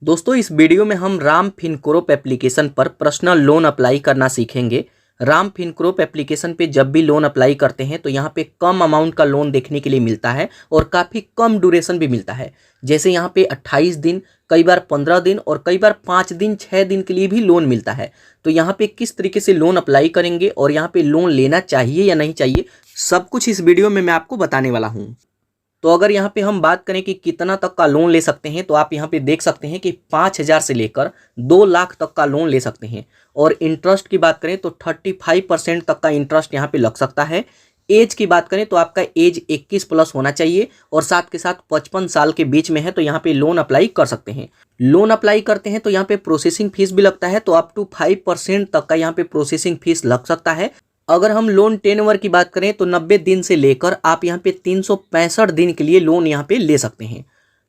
दोस्तों इस वीडियो में हम राम फिनकोरप एप्लीकेशन पर पर्सनल लोन अप्लाई करना सीखेंगे। राम फिनकोरप एप्लीकेशन पे जब भी लोन अप्लाई करते हैं तो यहाँ पे कम अमाउंट का लोन देखने के लिए मिलता है और काफ़ी कम ड्यूरेशन भी मिलता है। जैसे यहाँ पे 28 दिन, कई बार 15 दिन और कई बार 5 दिन 6 दिन के लिए भी लोन मिलता है। तो यहाँ पे किस तरीके से लोन अप्लाई करेंगे और यहाँ पे लोन लेना चाहिए या नहीं चाहिए, सब कुछ इस वीडियो में मैं आपको बताने वाला हूँ। तो अगर यहाँ पे हम बात करें कि कितना तक का लोन ले सकते हैं तो आप यहाँ पे देख सकते हैं कि 5,000 से लेकर 2 लाख तक का लोन ले सकते हैं। और इंटरेस्ट की बात करें तो 35% तक का इंटरेस्ट यहाँ पे लग सकता है। एज की बात करें तो आपका एज 21 प्लस होना चाहिए और साथ के साथ 55 साल के बीच में है तो यहाँ पे लोन अप्लाई कर सकते हैं। लोन अप्लाई करते हैं तो यहाँ पे प्रोसेसिंग फीस भी लगता है, तो अप टू 5% तक का यहाँ पे प्रोसेसिंग फीस लग सकता है। अगर हम लोन टेनओवर की बात करें तो 90 दिन से लेकर आप यहाँ पे 365 दिन के लिए लोन यहाँ पे ले सकते हैं।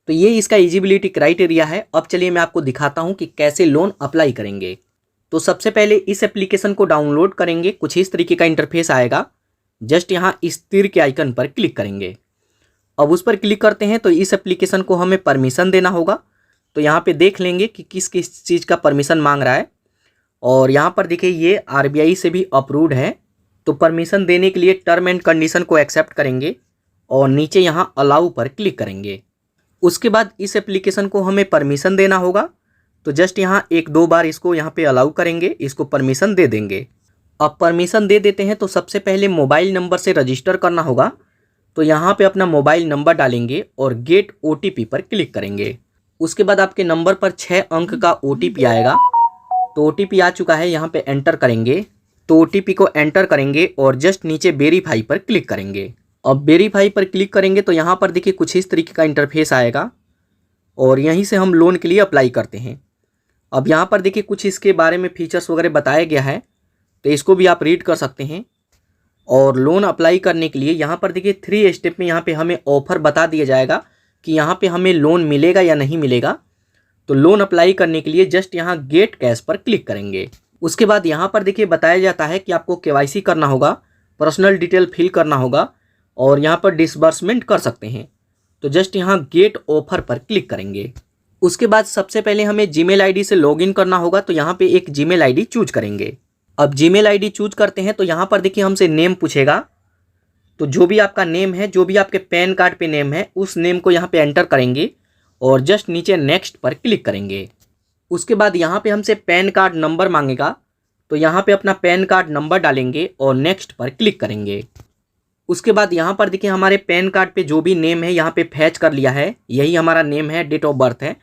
तो ये इसका एलिजिबिलिटी क्राइटेरिया है। अब चलिए मैं आपको दिखाता हूँ कि कैसे लोन अप्लाई करेंगे। तो सबसे पहले इस एप्लीकेशन को डाउनलोड करेंगे। कुछ इस तरीके का इंटरफेस आएगा। जस्ट यहाँ इस तीर के आइकन पर क्लिक करेंगे। अब उस पर क्लिक करते हैं तो इस एप्लीकेशन को हमें परमिशन देना होगा। तो यहाँ पे देख लेंगे कि किस किस चीज़ का परमिशन मांग रहा है। और यहाँ पर देखिए ये RBI से भी अप्रूव्ड है। तो परमिशन देने के लिए टर्म एंड कंडीशन को एक्सेप्ट करेंगे और नीचे यहाँ अलाउ पर क्लिक करेंगे। उसके बाद इस एप्लीकेशन को हमें परमिशन देना होगा। तो जस्ट यहाँ 1-2 बार इसको यहाँ पे अलाउ करेंगे, इसको परमिशन दे देंगे। अब परमिशन दे देते हैं तो सबसे पहले मोबाइल नंबर से रजिस्टर करना होगा। तो यहाँ पे अपना मोबाइल नंबर डालेंगे और गेट OTP पर क्लिक करेंगे। उसके बाद आपके नंबर पर 6 अंक का OTP आएगा। तो OTP आ चुका है, यहाँ पे एंटर करेंगे। तो OTP को एंटर करेंगे और जस्ट नीचे वेरीफाई पर क्लिक करेंगे। अब वेरीफाई पर क्लिक करेंगे तो यहाँ पर देखिए कुछ इस तरीके का इंटरफेस आएगा और यहीं से हम लोन के लिए अप्लाई करते हैं। अब यहाँ पर देखिए कुछ इसके बारे में फीचर्स वगैरह बताया गया है, तो इसको भी आप रीड कर सकते हैं। और लोन अप्लाई करने के लिए यहाँ पर देखिए 3 स्टेप में यहाँ पे हमें ऑफर बता दिया जाएगा कि यहाँ पे हमें लोन मिलेगा या नहीं मिलेगा। तो लोन अप्लाई करने के लिए जस्ट यहाँ गेट कैश पर क्लिक करेंगे। उसके बाद यहाँ पर देखिए बताया जाता है कि आपको KYC करना होगा, पर्सनल डिटेल फिल करना होगा और यहाँ पर डिसबर्समेंट कर सकते हैं। तो जस्ट यहाँ गेट ऑफर पर क्लिक करेंगे। उसके बाद सबसे पहले हमें जीमेल ID से लॉगिन करना होगा। तो यहाँ पे एक जीमेल ID चूज करेंगे। अब जीमेल ID चूज करते हैं तो यहाँ पर देखिए हमसे नेम पूछेगा। तो जो भी आपका नेम है, जो भी आपके पैन कार्ड पे नेम है, उस नेम को यहाँ पे एंटर करेंगे और जस्ट नीचे नेक्स्ट पर क्लिक करेंगे। उसके बाद यहाँ पे हमसे पैन कार्ड नंबर मांगेगा। तो यहाँ पे अपना पैन कार्ड नंबर डालेंगे और नेक्स्ट पर क्लिक करेंगे। उसके बाद यहाँ पर देखिए हमारे पैन कार्ड पे जो भी नेम है यहाँ पे फैच कर लिया है, यही हमारा नेम है, डेट ऑफ बर्थ है।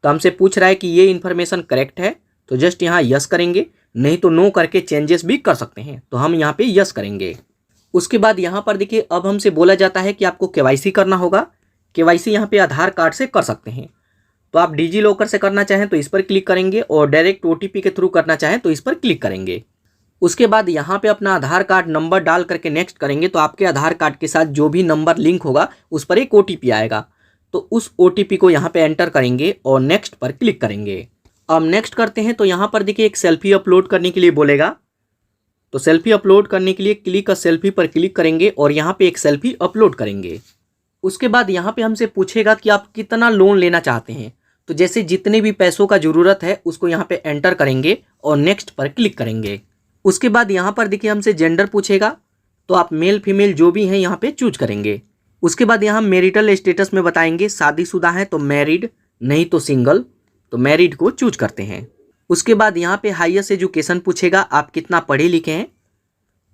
तो हमसे पूछ रहा है कि ये इन्फॉर्मेशन करेक्ट है। तो जस्ट यहाँ यस करेंगे, नहीं तो नो करके चेंजेस भी कर सकते हैं। तो हम यहाँ पे यस करेंगे। उसके बाद यहाँ पर देखिए अब हमसे बोला जाता है कि आपको KYC करना होगा। KYC यहाँ पे आधार कार्ड से कर सकते हैं। तो आप डिजी लॉकर से करना चाहें तो इस पर क्लिक करेंगे और डायरेक्ट OTP के थ्रू करना चाहें तो इस पर क्लिक करेंगे। उसके बाद यहाँ पे अपना आधार कार्ड नंबर डाल करके नेक्स्ट करेंगे। तो आपके आधार कार्ड के साथ जो भी नंबर लिंक होगा उस पर एक OTP आएगा। तो उस OTP को यहाँ पे एंटर करेंगे और नेक्स्ट पर क्लिक करेंगे। अब नेक्स्ट करते हैं तो यहाँ पर देखिए एक सेल्फी अपलोड करने के लिए बोलेगा। तो सेल्फी अपलोड करने के लिए क्लिक सेल्फी पर क्लिक करेंगे और यहाँ पे एक सेल्फी अपलोड करेंगे। उसके बाद यहाँ पे हमसे पूछेगा कि आप कितना लोन लेना चाहते हैं। तो जैसे जितने भी पैसों का ज़रूरत है उसको यहाँ पे एंटर करेंगे और नेक्स्ट पर क्लिक करेंगे। उसके बाद यहाँ पर देखिए हमसे जेंडर पूछेगा। तो आप मेल फीमेल जो भी हैं यहाँ पे चूज करेंगे। उसके बाद यहाँ मैरिटल स्टेटस में बताएंगे, शादीशुदा हैं तो मैरिड, नहीं तो सिंगल। तो मैरिड को चूज करते हैं। उसके बाद यहाँ पे हाईएस्ट एजुकेशन पूछेगा, आप कितना पढ़े लिखे हैं।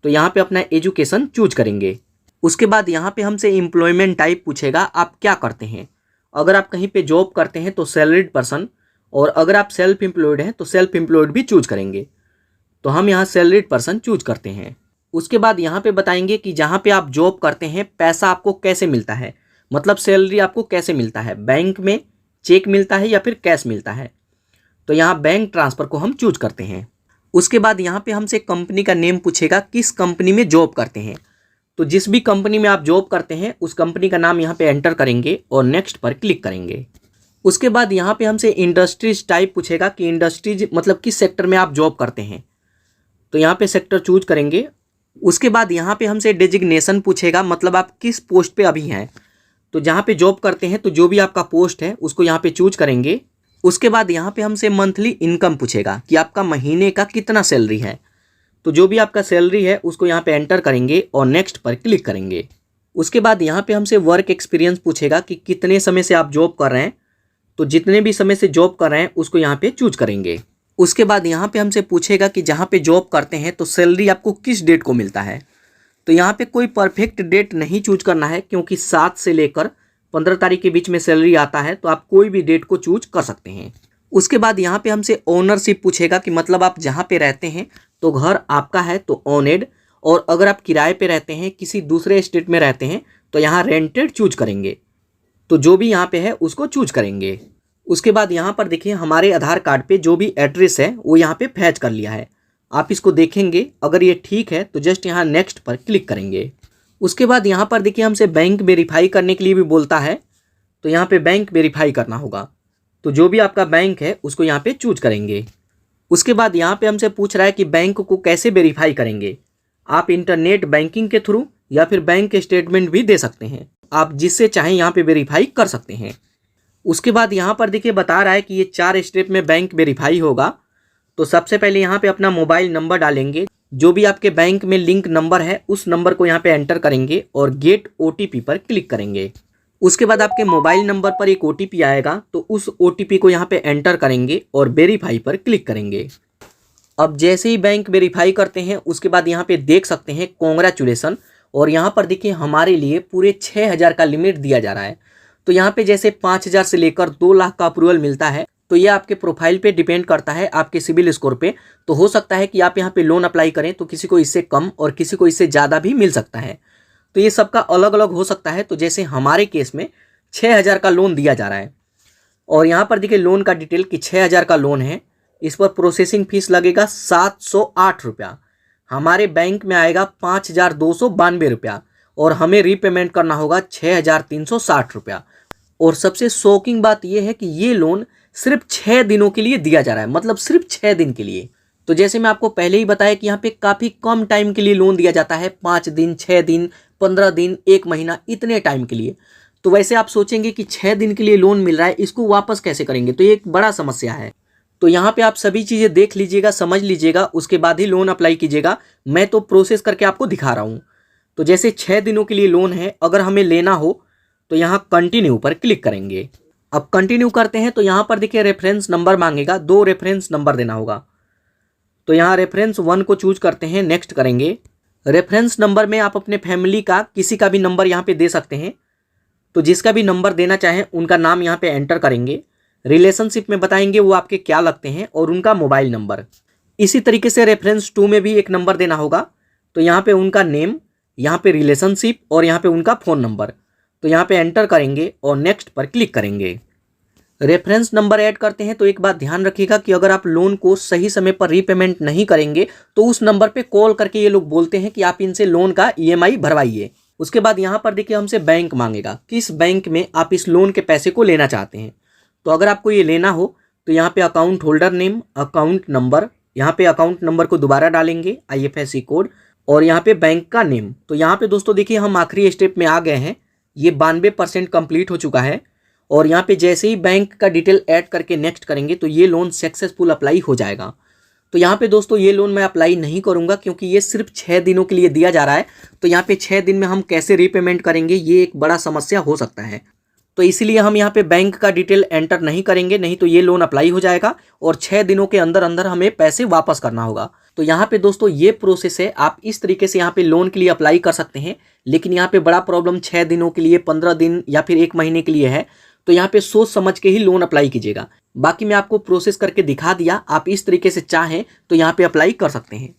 तो यहाँ पे अपना एजुकेशन चूज करेंगे। उसके बाद यहाँ पे हमसे एम्प्लॉयमेंट टाइप पूछेगा, आप क्या करते हैं। अगर आप कहीं पे जॉब करते हैं तो सैलरीड पर्सन, और अगर आप सेल्फ एम्प्लॉयड हैं तो सेल्फ एम्प्लॉयड भी चूज करेंगे। तो हम यहाँ सैलरीड पर्सन चूज करते हैं। उसके बाद यहाँ पे बताएंगे कि जहाँ पे आप जॉब करते हैं पैसा आपको कैसे मिलता है, मतलब सैलरी आपको कैसे मिलता है, बैंक में चेक मिलता है या फिर कैश मिलता है। तो यहाँ बैंक ट्रांसफ़र को हम चूज करते हैं। उसके बाद यहाँ पे हमसे कंपनी का नेम पूछेगा, किस कंपनी में जॉब करते हैं। तो जिस भी कंपनी में आप जॉब करते हैं उस कंपनी का नाम यहाँ पे एंटर करेंगे और नेक्स्ट पर क्लिक करेंगे। उसके बाद यहाँ पे हमसे इंडस्ट्रीज टाइप पूछेगा कि इंडस्ट्रीज मतलब किस सेक्टर में आप जॉब करते हैं। तो यहाँ पे सेक्टर चूज करेंगे। उसके बाद यहाँ पे हमसे डेजिग्नेशन पूछेगा, मतलब आप किस पोस्ट पे अभी हैं। तो जहाँ पे जॉब करते हैं तो जो भी आपका पोस्ट है उसको यहाँ पे चूज करेंगे। उसके बाद यहाँ पे हमसे मंथली इनकम पूछेगा कि आपका महीने का कितना सैलरी है। तो जो भी आपका सैलरी है उसको यहाँ पे एंटर करेंगे और नेक्स्ट पर क्लिक करेंगे। उसके बाद यहाँ पे हमसे वर्क एक्सपीरियंस पूछेगा कि कितने समय से आप जॉब कर रहे हैं। तो जितने भी समय से जॉब कर रहे हैं उसको यहाँ पे चूज करेंगे। उसके बाद यहाँ पे हमसे पूछेगा कि जहाँ पे जॉब करते हैं तो सैलरी आपको किस डेट को मिलता है। तो यहाँ पे कोई परफेक्ट डेट नहीं चूज करना है, क्योंकि 7 से लेकर 15 तारीख के बीच में सैलरी आता है, तो आप कोई भी डेट को चूज कर सकते हैं। उसके बाद यहाँ पे हमसे ओनरशिप पूछेगा कि मतलब आप जहाँ पे रहते हैं तो घर आपका है तो ओनेड, और अगर आप किराए पे रहते हैं किसी दूसरे स्टेट में रहते हैं तो यहाँ रेंटेड चूज करेंगे। तो जो भी यहाँ पे है उसको चूज करेंगे। उसके बाद यहाँ पर देखिए हमारे आधार कार्ड पे जो भी एड्रेस है वो यहाँ पे फैच कर लिया है। आप इसको देखेंगे, अगर ये ठीक है तो जस्ट यहाँ नेक्स्ट पर क्लिक करेंगे। उसके बाद यहाँ पर देखिए हमसे बैंक वेरीफाई करने के लिए भी बोलता है, तो यहाँ पे बैंक वेरीफाई करना होगा। तो जो भी आपका बैंक है उसको यहाँ पे चूज करेंगे। उसके बाद यहाँ पे हमसे पूछ रहा है कि बैंक को कैसे वेरीफाई करेंगे। आप इंटरनेट बैंकिंग के थ्रू या फिर बैंक स्टेटमेंट भी दे सकते हैं, आप जिससे चाहें यहाँ पे वेरीफाई कर सकते हैं। उसके बाद यहाँ पर देखिए बता रहा है कि ये 4 स्टेप में बैंक वेरीफाई होगा। तो सबसे पहले यहाँ पे अपना मोबाइल नंबर डालेंगे, जो भी आपके बैंक में लिंक नंबर है उस नंबर को यहाँ पे एंटर करेंगे और गेट OTP पर क्लिक करेंगे। उसके बाद आपके मोबाइल नंबर पर एक OTP आएगा, तो उस OTP को यहाँ पे एंटर करेंगे और वेरीफाई पर क्लिक करेंगे। अब जैसे ही बैंक वेरीफाई करते हैं उसके बाद यहाँ पे देख सकते हैं कॉन्ग्रेचुलेसन, और यहाँ पर देखिए हमारे लिए पूरे 6000 का लिमिट दिया जा रहा है। तो यहाँ पे जैसे 5000 से लेकर 2 लाख का अप्रूवल मिलता है। तो ये आपके प्रोफाइल पे डिपेंड करता है, आपके सिविल स्कोर पे। तो हो सकता है कि आप यहाँ पे लोन अप्लाई करें तो किसी को इससे कम और किसी को इससे ज़्यादा भी मिल सकता है। तो ये सबका अलग अलग हो सकता है। तो जैसे हमारे केस में 6000 का लोन दिया जा रहा है, और यहाँ पर देखिए लोन का डिटेल कि 6000 का लोन है, इस पर प्रोसेसिंग फीस लगेगा 708 रुपया, हमारे बैंक में आएगा 5292 रुपया, और हमें रीपेमेंट करना होगा 6360 रुपया। और सबसे शॉकिंग बात यह है कि ये लोन सिर्फ 6 दिनों के लिए दिया जा रहा है, मतलब सिर्फ 6 दिन के लिए। तो जैसे मैं आपको पहले ही बताया कि यहाँ पे काफ़ी कम टाइम के लिए लोन दिया जाता है, 5 दिन, 6 दिन, 15 दिन, 1 महीना, इतने टाइम के लिए। तो वैसे आप सोचेंगे कि 6 दिन के लिए लोन मिल रहा है, इसको वापस कैसे करेंगे, तो ये एक बड़ा समस्या है। तो यहाँ पे आप सभी चीज़ें देख लीजिएगा, समझ लीजिएगा, उसके बाद ही लोन अप्लाई कीजिएगा। मैं तो प्रोसेस करके आपको दिखा रहा हूँ। तो जैसे 6 दिनों के लिए लोन है, अगर हमें लेना हो तो यहाँ कंटिन्यू पर क्लिक करेंगे। अब कंटिन्यू करते हैं तो यहाँ पर देखिए रेफरेंस नंबर मांगेगा, 2 रेफरेंस नंबर देना होगा। तो यहाँ रेफरेंस 1 को चूज करते हैं, नेक्स्ट करेंगे। रेफरेंस नंबर में आप अपने फैमिली का किसी का भी नंबर यहाँ पे दे सकते हैं। तो जिसका भी नंबर देना चाहें उनका नाम यहाँ पे एंटर करेंगे। रिलेशनशिप में बताएंगे वो आपके क्या लगते हैं और उनका मोबाइल नंबर। इसी तरीके से रेफरेंस 2 में भी एक नंबर देना होगा। तो यहाँ पे उनका नेम, यहाँ पे रिलेशनशिप और यहाँ पे उनका फ़ोन नंबर। तो यहाँ पे एंटर करेंगे और नेक्स्ट पर क्लिक करेंगे। रेफरेंस नंबर ऐड करते हैं तो एक बात ध्यान रखिएगा कि अगर आप लोन को सही समय पर रीपेमेंट नहीं करेंगे तो उस नंबर पे कॉल करके ये लोग बोलते हैं कि आप इनसे लोन का EMI भरवाइए। उसके बाद यहाँ पर देखिए हमसे बैंक मांगेगा, किस बैंक में आप इस लोन के पैसे को लेना चाहते हैं। तो अगर आपको ये लेना हो तो यहाँ पे account holder name, account number, यहाँ पे अकाउंट नंबर को दोबारा डालेंगे, IFSC कोड, और यहाँ पे बैंक का नेम। तो यहाँ पे दोस्तों देखिए हम आखिरी स्टेप में आ गए हैं, ये 92% कंप्लीट हो चुका है। और यहाँ पे जैसे ही बैंक का डिटेल ऐड करके नेक्स्ट करेंगे तो ये लोन सक्सेसफुल अप्लाई हो जाएगा। तो यहाँ पे दोस्तों ये लोन मैं अप्लाई नहीं करूँगा, क्योंकि ये सिर्फ 6 दिनों के लिए दिया जा रहा है। तो यहाँ पे 6 दिन में हम कैसे रीपेमेंट करेंगे, ये एक बड़ा समस्या हो सकता है। तो इसीलिए हम यहाँ पे बैंक का डिटेल एंटर नहीं करेंगे, नहीं तो ये लोन अप्लाई हो जाएगा और 6 दिनों के अंदर अंदर हमें पैसे वापस करना होगा। तो यहाँ पे दोस्तों ये प्रोसेस है, आप इस तरीके से यहाँ पे लोन के लिए अप्लाई कर सकते हैं। लेकिन यहाँ पे बड़ा प्रॉब्लम 6 दिनों के लिए, 15 दिन या फिर 1 महीने के लिए है। तो यहाँ पे सोच समझ के ही लोन अप्लाई कीजिएगा। बाकी मैं आपको प्रोसेस करके दिखा दिया, आप इस तरीके से चाहें तो यहाँ पे अप्लाई कर सकते हैं।